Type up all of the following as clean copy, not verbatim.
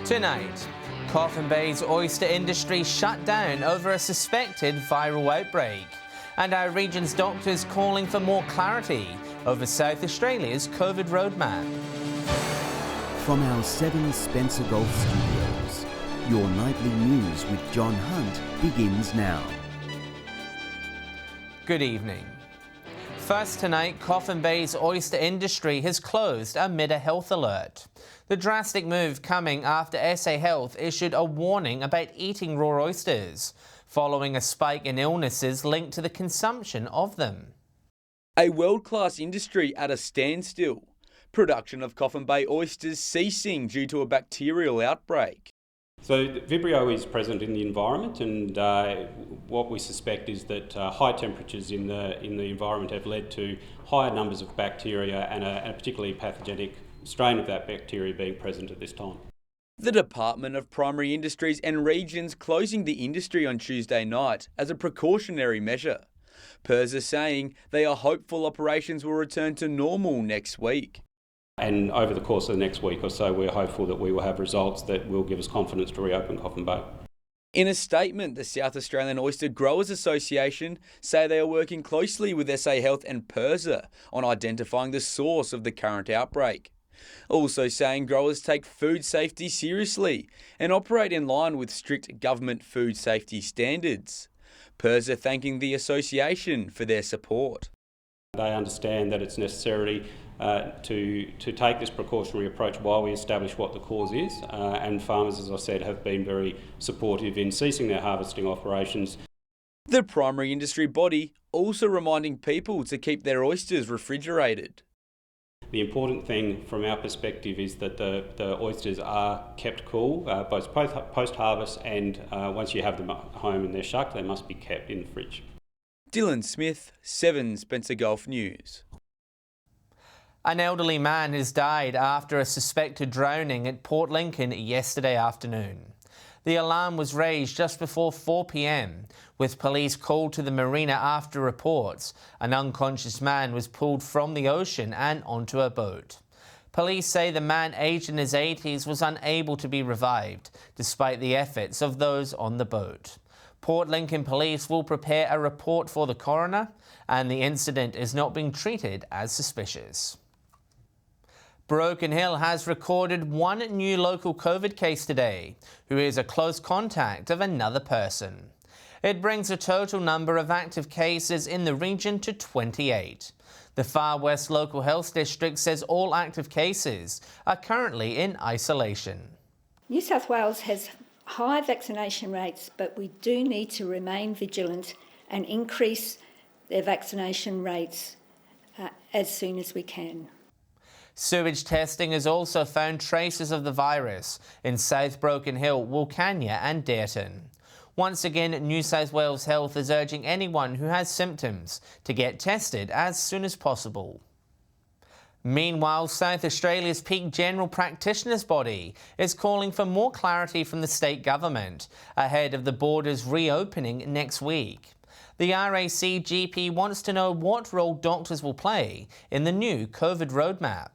Tonight, Coffin Bay's oyster industry shut down over a suspected viral outbreak. And our region's doctors calling for more clarity over South Australia's COVID roadmap. From our 7 Spencer Golf Studios, your nightly news with John Hunt begins now. Good evening. First tonight, Coffin Bay's oyster industry has closed amid a health alert. The drastic move coming after SA Health issued a warning about eating raw oysters, following a spike in illnesses linked to the consumption of them. A world-class industry at a standstill. Production of Coffin Bay oysters ceasing due to a bacterial outbreak. So Vibrio is present in the environment, and what we suspect is that high temperatures in the environment have led to higher numbers of bacteria and a particularly pathogenic strain of that bacteria being present at this time. The Department of Primary Industries and Regions closing the industry on Tuesday night as a precautionary measure. PIRSA saying they are hopeful operations will return to normal next week. And over the course of the next week or so, we're hopeful that we will have results that will give us confidence to reopen Coffin Bay. In a statement, the South Australian Oyster Growers Association say they are working closely with SA Health and PIRSA on identifying the source of the current outbreak. Also saying growers take food safety seriously and operate in line with strict government food safety standards. PIRSA thanking the association for their support. They understand that it's necessary to take this precautionary approach while we establish what the cause is, and farmers, as I said, have been very supportive in ceasing their harvesting operations. The primary industry body also reminding people to keep their oysters refrigerated. The important thing from our perspective is that the oysters are kept cool, both post-harvest and once you have them at home and they're shucked, they must be kept in the fridge. Dylan Smith, 7 Spencer Golf News. An elderly man has died after a suspected drowning at Port Lincoln yesterday afternoon. The alarm was raised just before 4 p.m, with police called to the marina after reports. An unconscious man was pulled from the ocean and onto a boat. Police say the man, aged in his 80s, was unable to be revived, despite the efforts of those on the boat. Port Lincoln Police will prepare a report for the coroner, and the incident is not being treated as suspicious. Broken Hill has recorded one new local COVID case today, who is a close contact of another person. It brings the total number of active cases in the region to 28. The Far West Local Health District says all active cases are currently in isolation. New South Wales has high vaccination rates, but we do need to remain vigilant and increase their vaccination rates as soon as we can. Sewage testing has also found traces of the virus in South Broken Hill, Wilcannia and Dareton. Once again, New South Wales Health is urging anyone who has symptoms to get tested as soon as possible. Meanwhile, South Australia's peak general practitioners body is calling for more clarity from the state government ahead of the borders reopening next week. The RACGP wants to know what role doctors will play in the new COVID roadmap.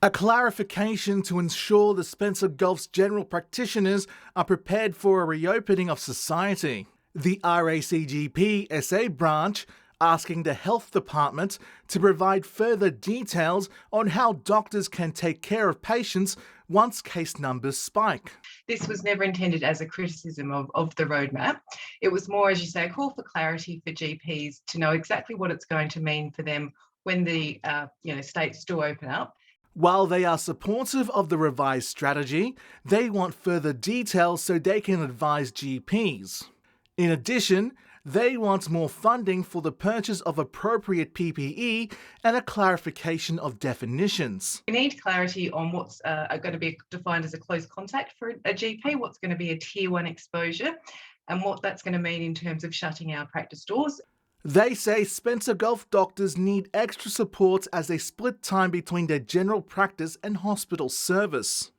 A clarification to ensure the Spencer Golf's general practitioners are prepared for a reopening of society. The RACGP SA branch asking the Health Department to provide further details on how doctors can take care of patients once case numbers spike. This was never intended as a criticism of the roadmap. It was more, as you say, a call for clarity for GPs to know exactly what it's going to mean for them when the states do open up. While they are supportive of the revised strategy, they want further details so they can advise GPs. In addition, they want more funding for the purchase of appropriate PPE and a clarification of definitions. We need clarity on what's going to be defined as a close contact for a GP, what's going to be a Tier 1 exposure, and what that's going to mean in terms of shutting our practice doors. They say Spencer Golf doctors need extra support as they split time between their general practice and hospital service.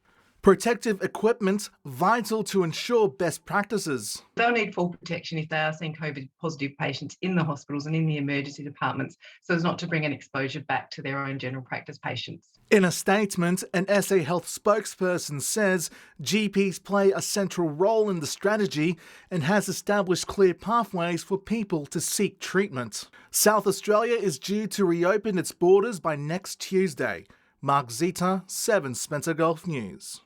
Protective equipment vital to ensure best practices. They'll need full protection if they are seeing COVID positive patients in the hospitals and in the emergency departments, so as not to bring an exposure back to their own general practice patients. In a statement, an SA Health spokesperson says GPs play a central role in the strategy and has established clear pathways for people to seek treatment. South Australia is due to reopen its borders by next Tuesday. Mark Zita, 7 Spencer Gulf News.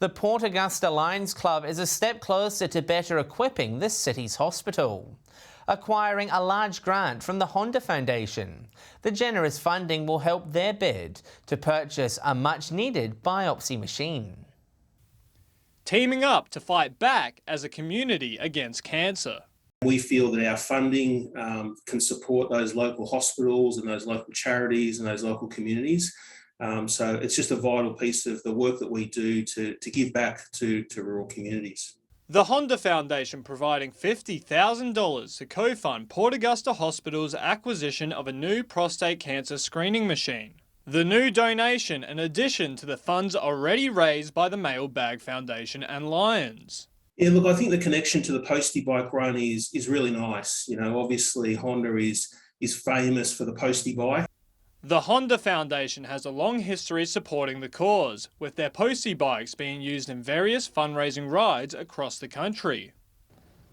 The Port Augusta Lions Club is a step closer to better equipping this city's hospital, acquiring a large grant from the Honda Foundation. The generous funding will help their bid to purchase a much-needed biopsy machine. Teaming up to fight back as a community against cancer. We feel that our funding can support those local hospitals and those local charities and those local communities. So it's just a vital piece of the work that we do to give back to rural communities. The Honda Foundation providing $50,000 to co-fund Port Augusta Hospital's acquisition of a new prostate cancer screening machine. The new donation in addition to the funds already raised by the Mailbag Foundation and Lions. Yeah, look, I think the connection to the postie bike run is really nice. You know, obviously Honda is famous for the postie bike. The Honda Foundation has a long history supporting the cause, with their postie bikes being used in various fundraising rides across the country.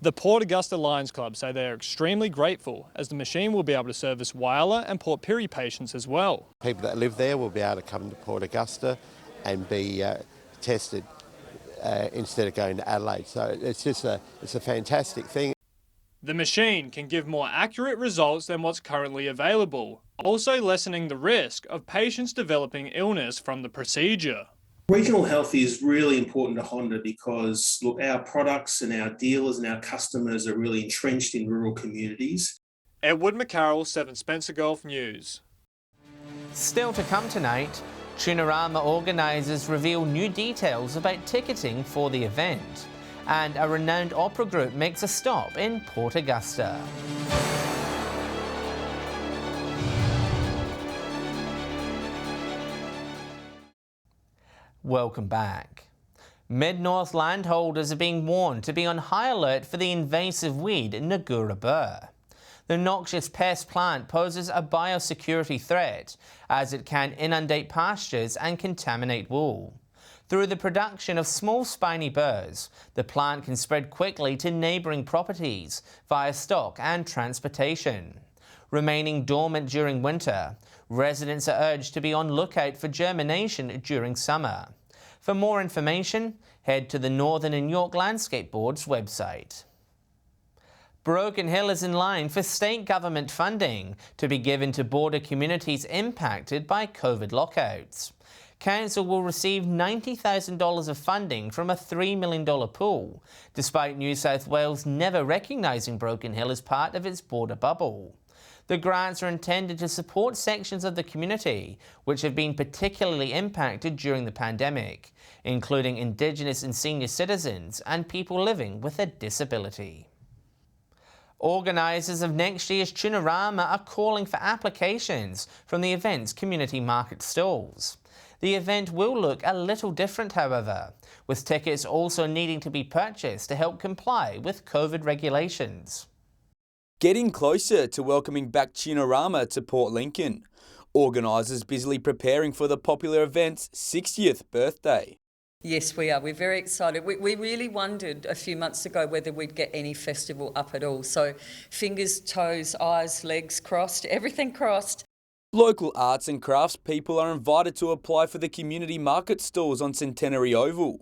The Port Augusta Lions Club say they are extremely grateful, as the machine will be able to service Whyalla and Port Pirie patients as well. People that live there will be able to come to Port Augusta and be tested instead of going to Adelaide. So it's a fantastic thing. The machine can give more accurate results than what's currently available, also lessening the risk of patients developing illness from the procedure. Regional health is really important to Honda because, look, our products and our dealers and our customers are really entrenched in rural communities. Edward McCarroll, 7 Spencer Gulf News. Still to come tonight, Tunarama organisers reveal new details about ticketing for the event, and a renowned opera group makes a stop in Port Augusta. Welcome back. Mid-North landholders are being warned to be on high alert for the invasive weed Ngura burr. The noxious pest plant poses a biosecurity threat as it can inundate pastures and contaminate wool. Through the production of small spiny burrs, the plant can spread quickly to neighbouring properties via stock and transportation. Remaining dormant during winter, residents are urged to be on lookout for germination during summer. For more information, head to the Northern and York Landscape Board's website. Broken Hill is in line for state government funding to be given to border communities impacted by COVID lockouts. Council will receive $90,000 of funding from a $3 million pool, despite New South Wales never recognising Broken Hill as part of its border bubble. The grants are intended to support sections of the community which have been particularly impacted during the pandemic, including Indigenous and senior citizens and people living with a disability. Organisers of next year's Tunarama are calling for applications from the event's community market stalls. The event will look a little different, however, with tickets also needing to be purchased to help comply with COVID regulations. Getting closer to welcoming back Tunarama to Port Lincoln. Organisers busily preparing for the popular event's 60th birthday. Yes, we are. We're very excited. We really wondered a few months ago whether we'd get any festival up at all. So fingers, toes, eyes, legs crossed, everything crossed. Local arts and crafts people are invited to apply for the community market stalls on Centenary Oval.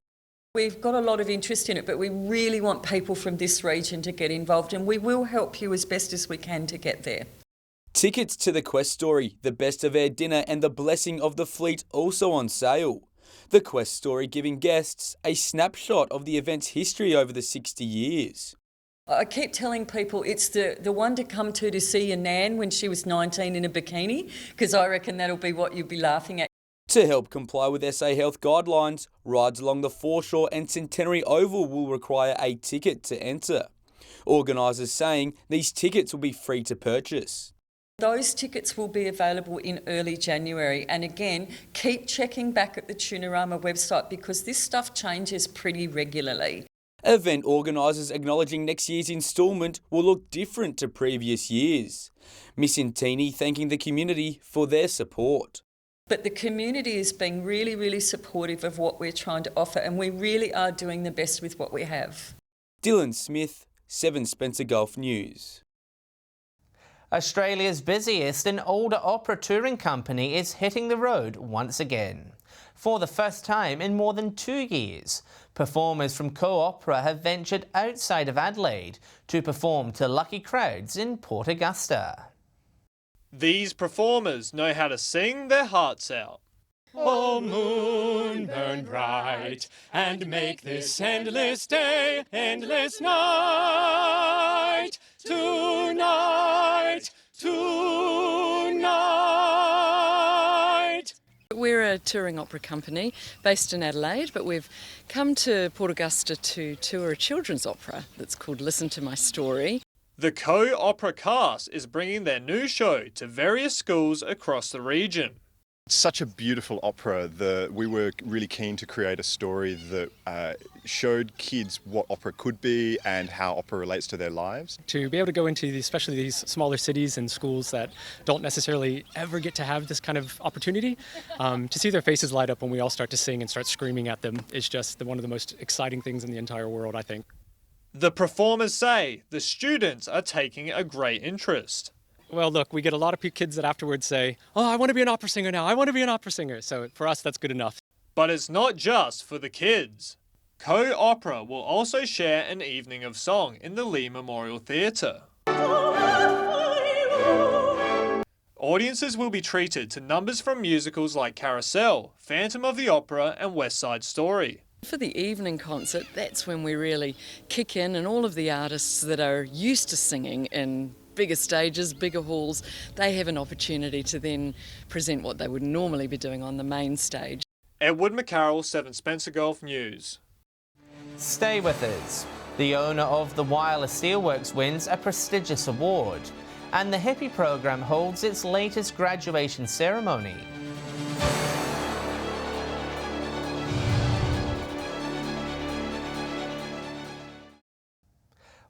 We've got a lot of interest in it, but we really want people from this region to get involved, and we will help you as best as we can to get there. Tickets to the Quest Story, the Best of Air dinner and the Blessing of the Fleet also on sale. The Quest Story giving guests a snapshot of the event's history over the 60 years. I keep telling people it's the one to come to see your nan when she was 19 in a bikini, because I reckon that'll be what you'll be laughing at. To help comply with SA Health guidelines, rides along the foreshore and Centenary Oval will require a ticket to enter. Organisers saying these tickets will be free to purchase. Those tickets will be available in early January. And again, keep checking back at the Tunarama website because this stuff changes pretty regularly. Event organisers acknowledging next year's instalment will look different to previous years. Miss Intini thanking the community for their support. But the community is being really, really supportive of what we're trying to offer, and we really are doing the best with what we have. Dylan Smith, 7 Spencer Gulf News. Australia's busiest and older opera touring company is hitting the road once again. For the first time in more than 2 years, performers from Co-Opera have ventured outside of Adelaide to perform to lucky crowds in Port Augusta. These performers know how to sing their hearts out. Oh, moon, burn bright, and make this endless day, endless night, tonight, tonight. We're a touring opera company based in Adelaide, but we've come to Port Augusta to tour a children's opera that's called Listen to My Story. The Co-Opera cast is bringing their new show to various schools across the region. It's such a beautiful opera that we were really keen to create a story that showed kids what opera could be and how opera relates to their lives. To be able to go into especially these smaller cities and schools that don't necessarily ever get to have this kind of opportunity, to see their faces light up when we all start to sing and start screaming at them is just one of the most exciting things in the entire world, I think. The performers say the students are taking a great interest. Well, look, we get a lot of kids that afterwards say, oh, I want to be an opera singer now, I want to be an opera singer. So for us, that's good enough. But it's not just for the kids. Co-Opera will also share an evening of song in the Lee Memorial Theatre. Audiences will be treated to numbers from musicals like Carousel, Phantom of the Opera and West Side Story. For the evening concert, that's when we really kick in, and all of the artists that are used to singing in bigger stages, bigger halls, they have an opportunity to then present what they would normally be doing on the main stage. Edward McCarroll, 7 Spencer Gulf News. Stay with us. The owner of the Wireless Steelworks wins a prestigious award, and the Hippie program holds its latest graduation ceremony.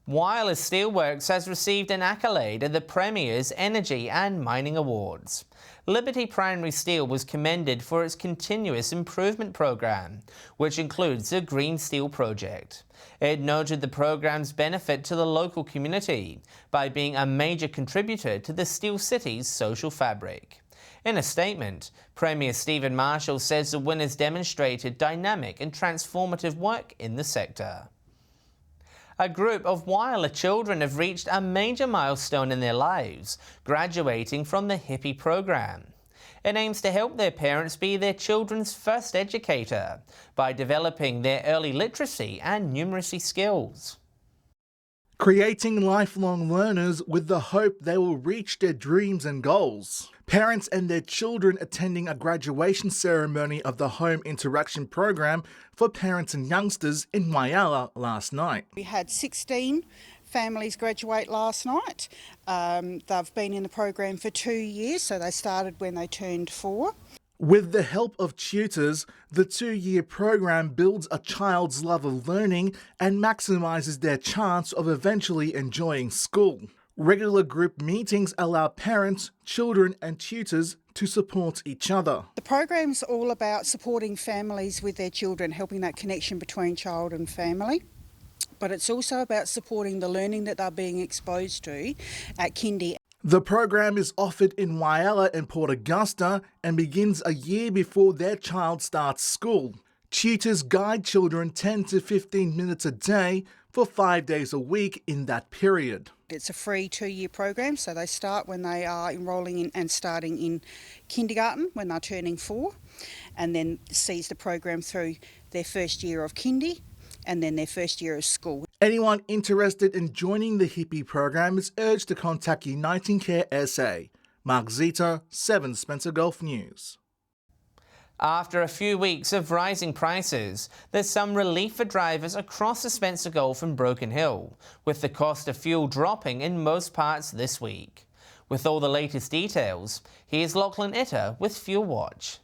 Wireless Steelworks has received an accolade at the Premier's Energy and Mining Awards. Liberty Primary Steel was commended for its continuous improvement program, which includes the Green Steel Project. It noted the program's benefit to the local community by being a major contributor to the Steel City's social fabric. In a statement, Premier Stephen Marshall says the winners demonstrated dynamic and transformative work in the sector. A group of Wyler children have reached a major milestone in their lives, graduating from the Hippie program. It aims to help their parents be their children's first educator by developing their early literacy and numeracy skills. Creating lifelong learners with the hope they will reach their dreams and goals. Parents and their children attending a graduation ceremony of the Home Interaction Program for Parents and Youngsters in Whyalla last night. We had 16 families graduate last night. They've been in the program for 2 years, so they started when they turned 4. With the help of tutors, the 2-year program builds a child's love of learning and maximises their chance of eventually enjoying school. Regular group meetings allow parents, children and tutors to support each other. The program's all about supporting families with their children, helping that connection between child and family. But it's also about supporting the learning that they're being exposed to at kindy. The program is offered in Whyalla and Port Augusta and begins a year before their child starts school. Tutors guide children 10 to 15 minutes a day for 5 days a week in that period. It's a free 2-year program, so they start when they are enrolling in and starting in kindergarten when they're turning 4, and then sees the program through their first year of kindy and then their first year of school. Anyone interested in joining the Hippie program is urged to contact Uniting Care SA. Mark Zito, 7 Spencer Gulf News. After a few weeks of rising prices, there's some relief for drivers across the Spencer Gulf and Broken Hill, with the cost of fuel dropping in most parts this week. With all the latest details, here's Lachlan Itter with Fuel Watch.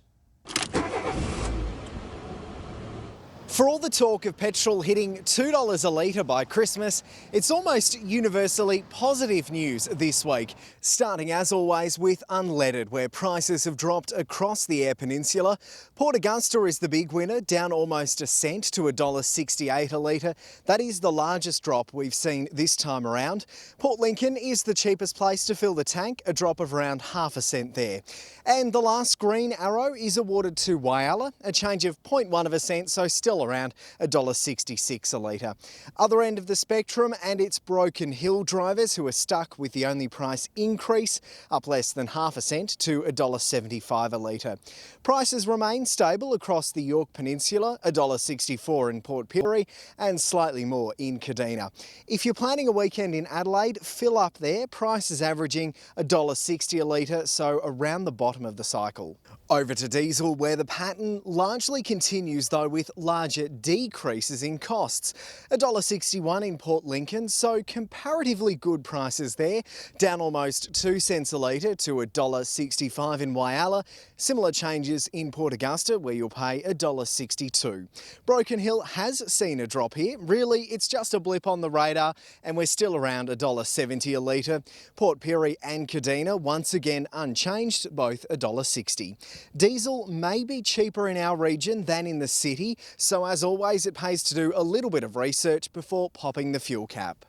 For all the talk of petrol hitting $2 a litre by Christmas, it's almost universally positive news this week. Starting as always with unleaded, where prices have dropped across the Eyre Peninsula. Port Augusta is the big winner, down almost a cent to $1.68 a litre. That is the largest drop we've seen this time around. Port Lincoln is the cheapest place to fill the tank, a drop of around half a cent there. And the last green arrow is awarded to Whyalla, a change of 0.1 of a cent, so still around $1.66 a litre. Other end of the spectrum, and it's Broken Hill drivers who are stuck with the only price increase, up less than half a cent to $1.75 a litre. Prices remain stable across the York Peninsula, $1.64 in Port Pirie and slightly more in Kadina. If you're planning a weekend in Adelaide, fill up there. Prices averaging $1.60 a litre, so around the bottom of the cycle. Over to diesel, where the pattern largely continues though with larger decreases in costs. $1.61 in Port Lincoln, so comparatively good prices there, down almost 2 cents a litre to $1.65 in Whyalla. Similar changes in Port Augusta, where you'll pay $1.62. Broken Hill has seen a drop here. Really, it's just a blip on the radar, and we're still around $1.70 a litre. Port Pirie and Kadina, once again unchanged, both $1.60. Diesel may be cheaper in our region than in the city, so as always it pays to do a little bit of research before popping the fuel cap.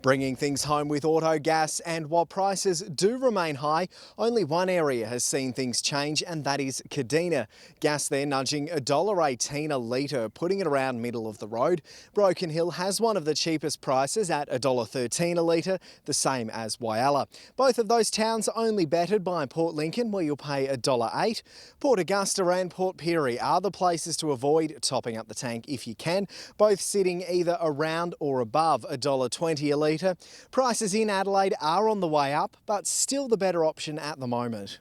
Bringing things home with auto gas, and while prices do remain high, only one area has seen things change, and that is Kadina. Gas there nudging $1.18 a litre, putting it around middle of the road. Broken Hill has one of the cheapest prices at $1.13 a litre, the same as Whyalla. Both of those towns only bettered by Port Lincoln, where you'll pay $1.08. Port Augusta and Port Pirie are the places to avoid topping up the tank if you can, both sitting either around or above $1.20 a litre. Prices in Adelaide are on the way up, but still the better option at the moment.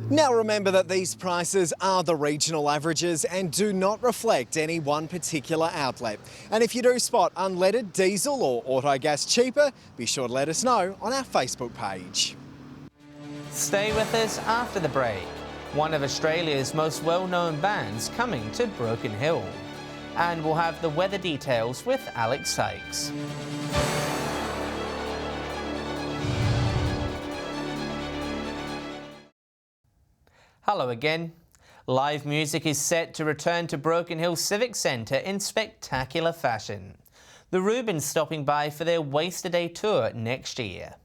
Now remember that these prices are the regional averages and do not reflect any one particular outlet. And if you do spot unleaded, diesel or auto gas cheaper, be sure to let us know on our Facebook page. Stay with us after the break. One of Australia's most well-known bands coming to Broken Hill. And we'll have the weather details with Alex Sykes. Hello again. Live music is set to return to Broken Hill Civic Centre in spectacular fashion. The Rubens stopping by for their OYSTER Day tour next year.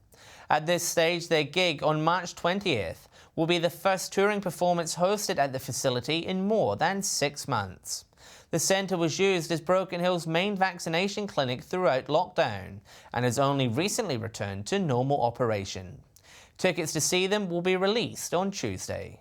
At this stage, their gig on March 20th will be the first touring performance hosted at the facility in more than 6 months. The centre was used as Broken Hill's main vaccination clinic throughout lockdown and has only recently returned to normal operation. Tickets to see them will be released on Tuesday.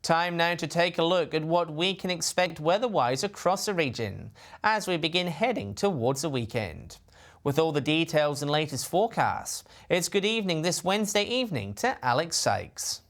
Time now to take a look at what we can expect weather-wise across the region as we begin heading towards the weekend. With all the details and latest forecasts, it's good evening this Wednesday evening to Alex Sykes.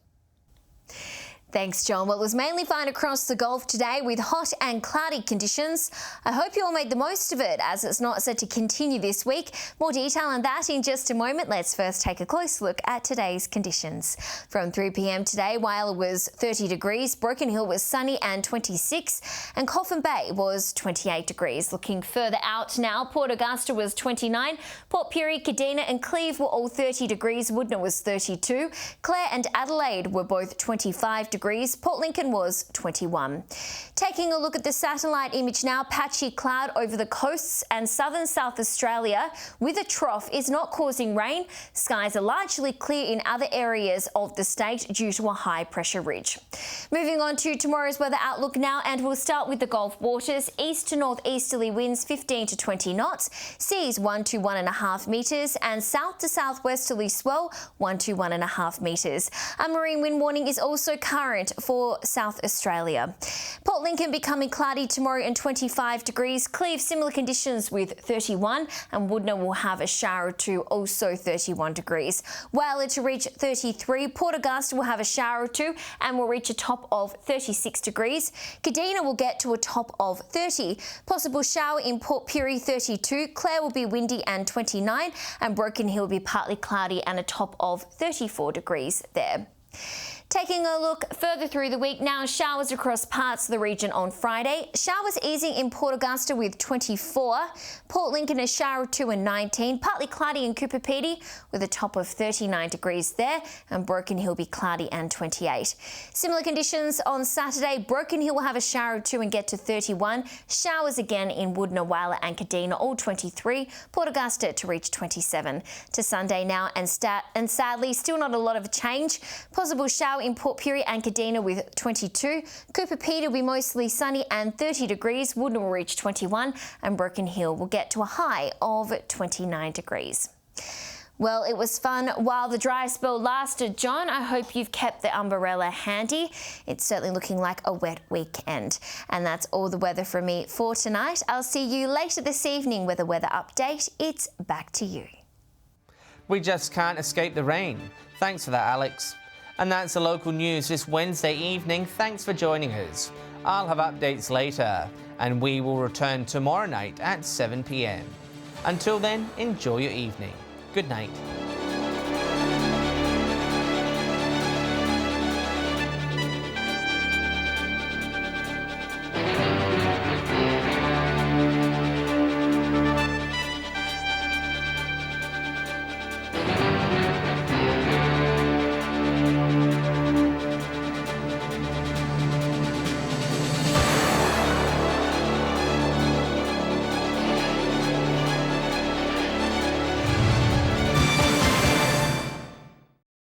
Thanks, John. Well, it was mainly fine across the Gulf today with hot and cloudy conditions. I hope you all made the most of it as it's not set to continue this week. More detail on that in just a moment. Let's first take a close look at today's conditions. From 3 p.m. today, Whyalla was 30 degrees, Broken Hill was sunny and 26, and Coffin Bay was 28 degrees. Looking further out now, Port Augusta was 29, Port Pirie, Kadina and Cleve were all 30 degrees, Woodner was 32, Clare and Adelaide were both 25 degrees. Port Lincoln was 21. Taking a look at the satellite image now, patchy cloud over the coasts and southern South Australia with a trough is not causing rain. Skies are largely clear in other areas of the state due to a high pressure ridge. Moving on to tomorrow's weather outlook now, and we'll start with the Gulf waters. East to northeasterly winds 15 to 20 knots, seas 1 to 1.5 metres, and south to southwesterly swell 1 to 1.5 metres. A marine wind warning is also current current for South Australia. Port Lincoln becoming cloudy tomorrow and 25 degrees. Cleve similar conditions with 31, and Woodner will have a shower or two, also 31 degrees. Whyalla to reach 33. Port Augusta will have a shower or two and will reach a top of 36 degrees. Kadina will get to a top of 30. Possible shower in Port Pirie 32. Clare will be windy and 29, and Broken Hill will be partly cloudy and a top of 34 degrees there. Taking a look further through the week now, showers across parts of the region on Friday. Showers easing in Port Augusta with 24. Port Lincoln a shower or two and 19. Partly cloudy in Cooper Pedy with a top of 39 degrees there, and Broken Hill will be cloudy and 28. Similar conditions on Saturday. Broken Hill will have a shower or two and get to 31. Showers again in Woodner, Whyalla and Kadina, all 23. Port Augusta to reach 27. To Sunday now, and sadly still not a lot of change. Possible shower in Port Pirie and Kadina with 22. Cooper Pedy will be mostly sunny and 30 degrees. Woodner will reach 21, and Broken Hill will get to a high of 29 degrees. Well, it was fun while the dry spell lasted, John. I hope you've kept the umbrella handy. It's certainly looking like a wet weekend. And that's all the weather from me for tonight. I'll see you later this evening with a weather update. It's back to you. We just can't escape the rain. Thanks for that, Alex. And that's the local news this Wednesday evening. Thanks for joining us. I'll have updates later, and we will return tomorrow night at 7 p.m. Until then, enjoy your evening. Good night.